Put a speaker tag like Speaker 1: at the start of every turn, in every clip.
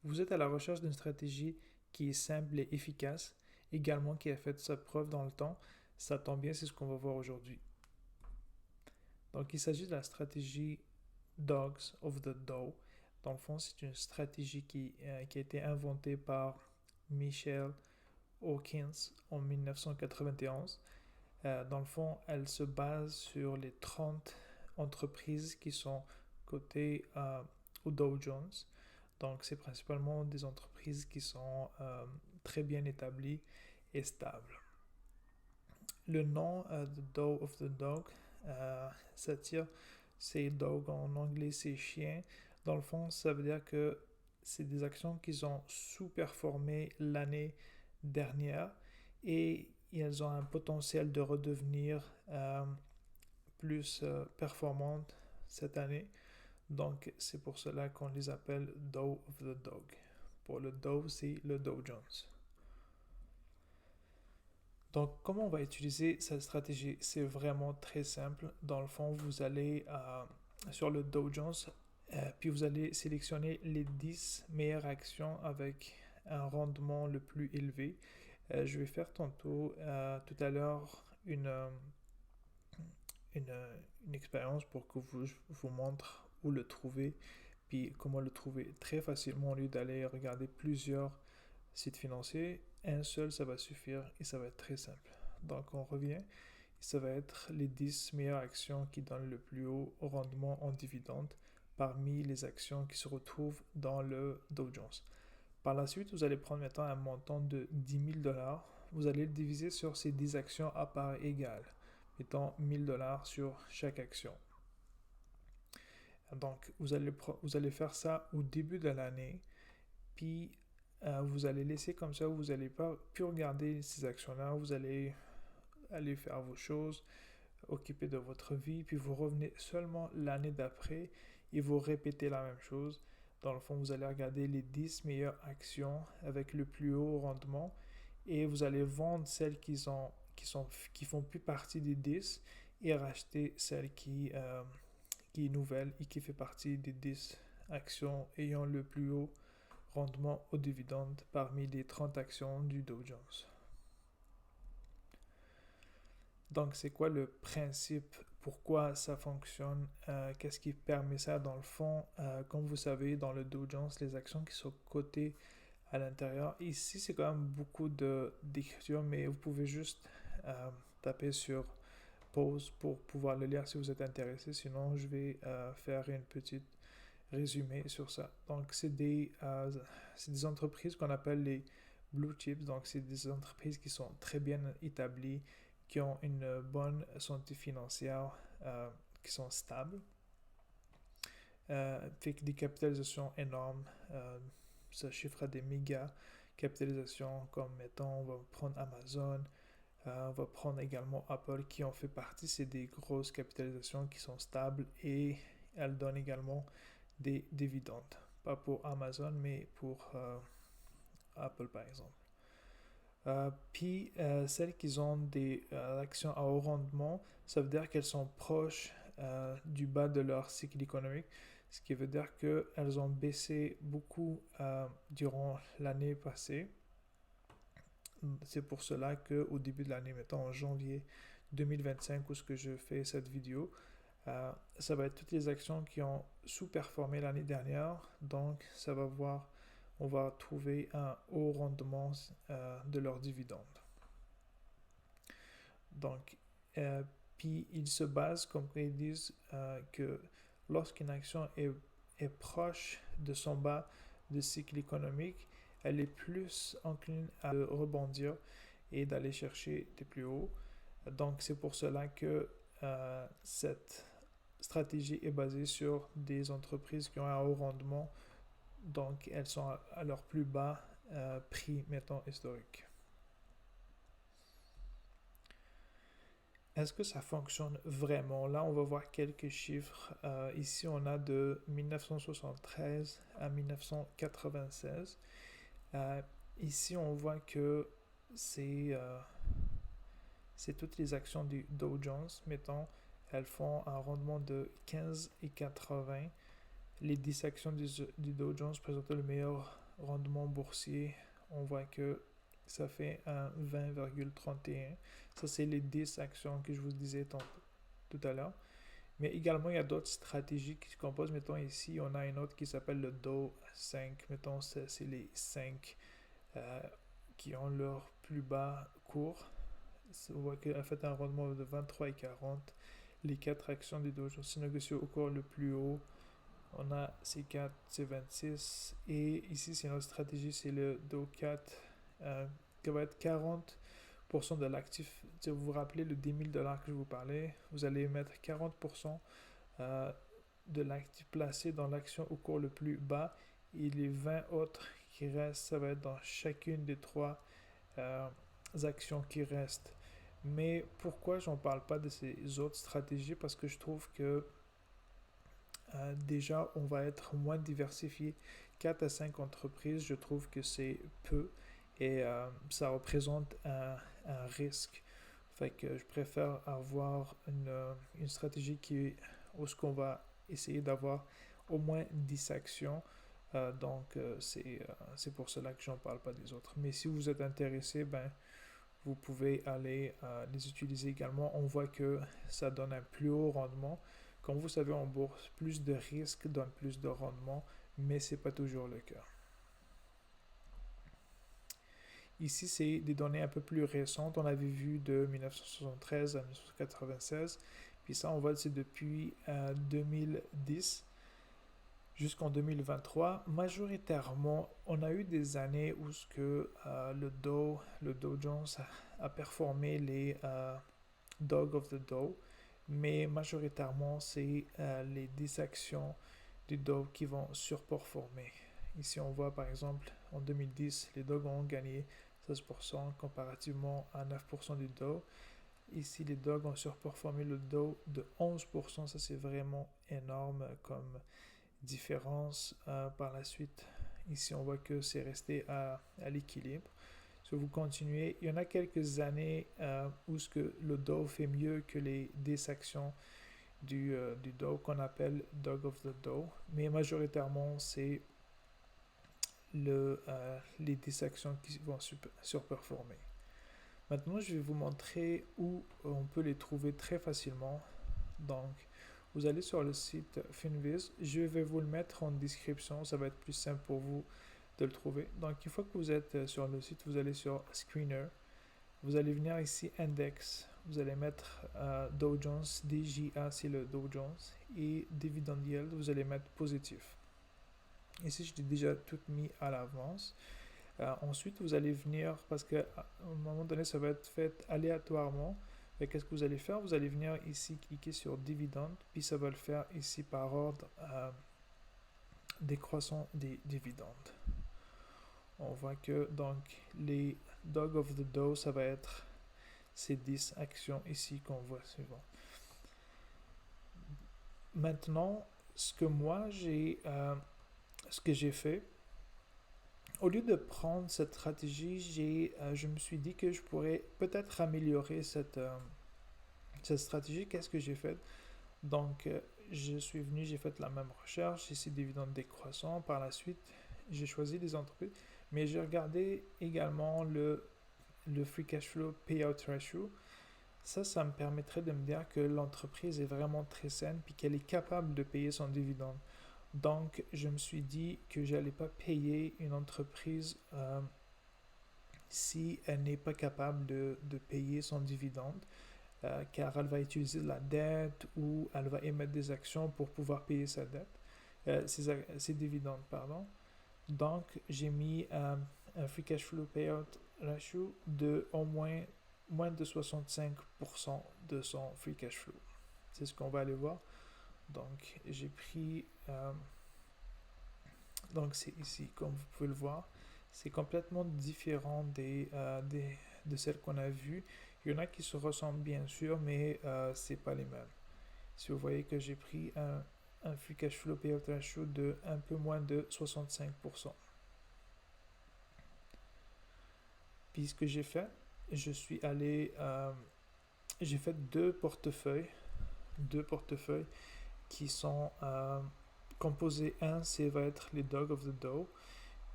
Speaker 1: Vous êtes à la recherche d'une stratégie qui est simple et efficace, également qui a fait sa preuve dans le temps. Ça tombe bien, c'est ce qu'on va voir aujourd'hui. Donc, il s'agit de la stratégie Dogs of the Dow. Dans le fond, c'est une stratégie qui a été inventée par Michel Hawkins en 1991. Dans le fond, elle se base sur les 30 entreprises qui sont cotées au Dow Jones. Donc, c'est principalement des entreprises qui sont très bien établies et stables. Le nom de Dow of the Dog s'attire, c'est dog en anglais, c'est chien. Dans le fond, ça veut dire que c'est des actions qui ont sous-performé l'année dernière et elles ont un potentiel de redevenir plus performantes cette année. Donc, c'est pour cela qu'on les appelle Dow of the Dog. Pour le Dow, c'est le Dow Jones. Donc, comment on va utiliser cette stratégie? C'est vraiment très simple. Dans le fond, vous allez sur le Dow Jones, puis vous allez sélectionner les 10 meilleures actions avec un rendement le plus élevé. Je vais faire tantôt, tout à l'heure, une, une expérience pour que je vous montre où le trouver, puis comment le trouver très facilement au lieu d'aller regarder plusieurs sites financiers. Un seul, ça va suffire et ça va être très simple. Donc on revient, ça va être les 10 meilleures actions qui donnent le plus haut rendement en dividende parmi les actions qui se retrouvent dans le Dow Jones. Par la suite, vous allez prendre maintenant un montant de 10 000 $. Vous allez le diviser sur ces 10 actions à part égale, mettant 1000 $ sur chaque action. Donc, vous allez faire ça au début de l'année, puis vous allez laisser comme ça, vous n'allez pas plus regarder ces actions-là, vous allez aller faire vos choses, occuper de votre vie, puis vous revenez seulement l'année d'après et vous répétez la même chose. Dans le fond, vous allez regarder les 10 meilleures actions avec le plus haut rendement et vous allez vendre celles qui font plus partie des 10 et racheter celle qui est nouvelle et qui fait partie des 10 actions ayant le plus haut rendement au dividende parmi les 30 actions du Dow Jones. Donc, c'est quoi le principe? Pourquoi ça fonctionne? Qu'est-ce qui permet ça dans le fond? Comme vous savez, dans le Dow Jones, les actions qui sont cotées à l'intérieur. Ici, c'est quand même beaucoup d'écriture, mais vous pouvez juste taper sur pause pour pouvoir le lire si vous êtes intéressé. Sinon, je vais faire une petite résumé sur ça. Donc, c'est des entreprises qu'on appelle les blue chips. Donc, c'est des entreprises qui sont très bien établies, qui ont une bonne santé financière, qui sont stables, avec des capitalisations énormes. Ça chiffre à des méga capitalisations, comme mettons, on va prendre Amazon, on va prendre également Apple, qui ont fait partie. C'est des grosses capitalisations qui sont stables et elles donnent également des dividendes. Pas pour Amazon, mais pour Apple, par exemple. Puis, celles qui ont des actions à haut rendement, ça veut dire qu'elles sont proches du bas de leur cycle économique, ce qui veut dire qu'elles ont baissé beaucoup durant l'année passée. C'est pour cela qu'au début de l'année, mettons en janvier 2025, où ce que je fais cette vidéo, ça va être toutes les actions qui ont sous-performé l'année dernière. Donc, on va trouver un haut rendement de leurs dividendes. Donc, puis ils se basent, comme ils disent, que lorsqu'une action est proche de son bas de cycle économique, elle est plus encline à rebondir et d'aller chercher des plus hauts. Donc, c'est pour cela que cette stratégie est basée sur des entreprises qui ont un haut rendement, donc elles sont à leur plus bas prix, mettons, historique. Est-ce que ça fonctionne vraiment? Là, on va voir quelques chiffres. Ici, on a de 1973 à 1996. Ici, on voit que c'est toutes les actions du Dow Jones, mettons, elles font un rendement de 15,80. Les 10 actions du Dow Jones présentent le meilleur rendement boursier, on voit que ça fait un 20,31. Ça, c'est les 10 actions que je vous disais tout à l'heure. Mais également, il y a d'autres stratégies qui se composent. Mettons ici, on a une autre qui s'appelle le Dow 5. Mettons, c'est les 5 euh, qui ont leur plus bas cours. On voit qu'elle a fait un rendement de 23,40. Les 4 actions du Dow Jones se négocient au cours le plus haut. On a C4, C26. Et ici, c'est notre stratégie, c'est le Dow 4 qui va être 40% de l'actif. Si vous vous rappelez le 10 000 $ que je vous parlais, vous allez mettre 40% de l'actif placé dans l'action au cours le plus bas. Et les 20 autres qui restent, ça va être dans chacune des 3 actions qui restent. Mais pourquoi j'en parle pas de ces autres stratégies? Parce que je trouve que déjà, on va être moins diversifié. 4 à 5 entreprises, je trouve que c'est peu et ça représente un risque. Fait que je préfère avoir une stratégie où ce qu'on va essayer d'avoir au moins 10 actions. C'est pour cela que j'en parle pas des autres. Mais si vous êtes intéressé, ben, vous pouvez aller les utiliser également. On voit que ça donne un plus haut rendement. Comme vous savez, en bourse, plus de risques donne plus de rendement, mais ce n'est pas toujours le cas. Ici, c'est des données un peu plus récentes. On avait vu de 1973 à 1996. Puis ça, on voit que c'est depuis 2010 jusqu'en 2023. Majoritairement, on a eu des années où le Dow Jones a performé les Dog of the Dow. Mais majoritairement, c'est les 10 actions du Dow qui vont surperformer. Ici, on voit par exemple, en 2010, les Dow ont gagné 16% comparativement à 9% du Dow. Ici, les Dow ont surperformé le Dow de 11%. Ça, c'est vraiment énorme comme différence. Par la suite, ici, on voit que c'est resté à l'équilibre. Si vous continuez, il y en a quelques années où le Dow fait mieux que les 10 actions du Dow qu'on appelle Dog of the Dow, mais majoritairement c'est les 10 actions qui vont surperformer. Maintenant, je vais vous montrer où on peut les trouver très facilement. Donc, vous allez sur le site Finviz. Je vais vous le mettre en description. Ça va être plus simple pour vous de le trouver. Donc, une fois que vous êtes sur le site, vous allez sur Screener. Vous allez venir ici Index. Vous allez mettre Dow Jones, DJA, c'est le Dow Jones. Et Dividend Yield, vous allez mettre positif. Ici, je l'ai déjà tout mis à l'avance. Ensuite, vous allez venir, parce qu'à un moment donné, ça va être fait aléatoirement. Qu'est-ce que vous allez faire? Vous allez venir ici, cliquer sur Dividende, puis ça va le faire ici par ordre décroissant des dividendes. On voit que donc les Dog of the Dow, ça va être ces 10 actions ici qu'on voit suivant. Maintenant, ce que j'ai fait, au lieu de prendre cette stratégie, je me suis dit que je pourrais peut-être améliorer cette stratégie. Qu'est-ce que j'ai fait? Donc, je suis venu, j'ai fait la même recherche, ici dividendes décroissants. Par la suite, j'ai choisi des entreprises, mais j'ai regardé également le free cash flow payout ratio. Ça me permettrait de me dire que l'entreprise est vraiment très saine puis qu'elle est capable de payer son dividende. Donc, je me suis dit que je n'allais pas payer une entreprise si elle n'est pas capable de payer son dividende, car elle va utiliser de la dette ou elle va émettre des actions pour pouvoir payer sa dette, ses dividendes, pardon. Donc, j'ai mis un free cash flow payout ratio de au moins de 65% de son free cash flow. C'est ce qu'on va aller voir. Donc, j'ai pris... donc, c'est ici, comme vous pouvez le voir. C'est complètement différent de celles qu'on a vues. Il y en a qui se ressemblent bien sûr, mais ce n'est pas les mêmes. Si vous voyez que j'ai pris un free cash flow payout ratio de un peu moins de 65%. Puis ce que j'ai fait, j'ai fait deux portefeuilles qui sont composés. Un, va être les Dog of the Dow,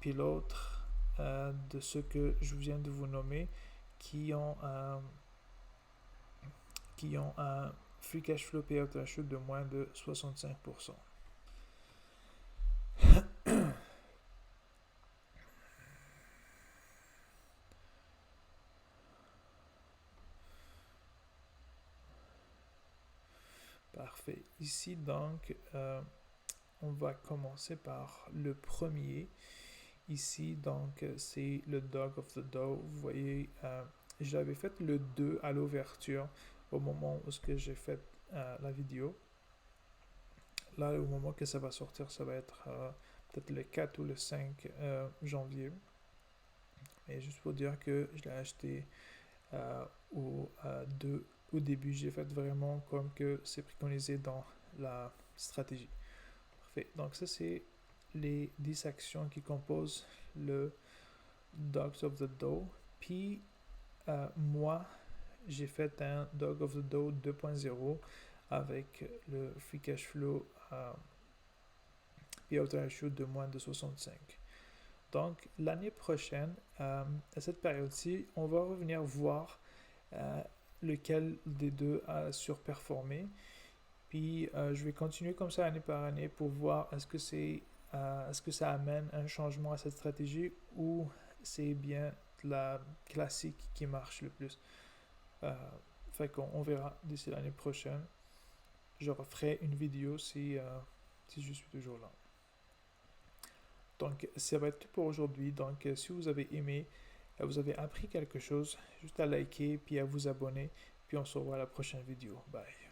Speaker 1: puis l'autre de ceux que je viens de vous nommer qui ont un free cash flow payout ratio de moins de 65%. Parfait. Ici, donc, on va commencer par le premier. Ici, donc, c'est le Dog of the Dow. Vous voyez, j'avais fait le 2 à l'ouverture au moment où j'ai fait la vidéo. Là, au moment que ça va sortir, ça va être peut-être le 4 ou le 5 janvier. Et juste pour dire que je l'ai acheté au début, j'ai fait vraiment comme que c'est préconisé dans la stratégie. Parfait. Donc ça, c'est les 10 actions qui composent le Dogs of the Dow. Puis moi, j'ai fait un Dog of the Dow 2.0 avec le free cash flow payout ratio de moins de 65. Donc l'année prochaine, à cette période-ci, on va revenir voir lequel des deux a surperformé. Puis je vais continuer comme ça année par année pour voir est-ce que ça amène un changement à cette stratégie ou c'est bien la classique qui marche le plus. Fait qu'on verra d'ici l'année prochaine. Je referai une vidéo si je suis toujours là. Donc, ça va être tout pour aujourd'hui. Donc, si vous avez aimé, vous avez appris quelque chose, juste à liker puis à vous abonner. Puis on se revoit à la prochaine vidéo. Bye.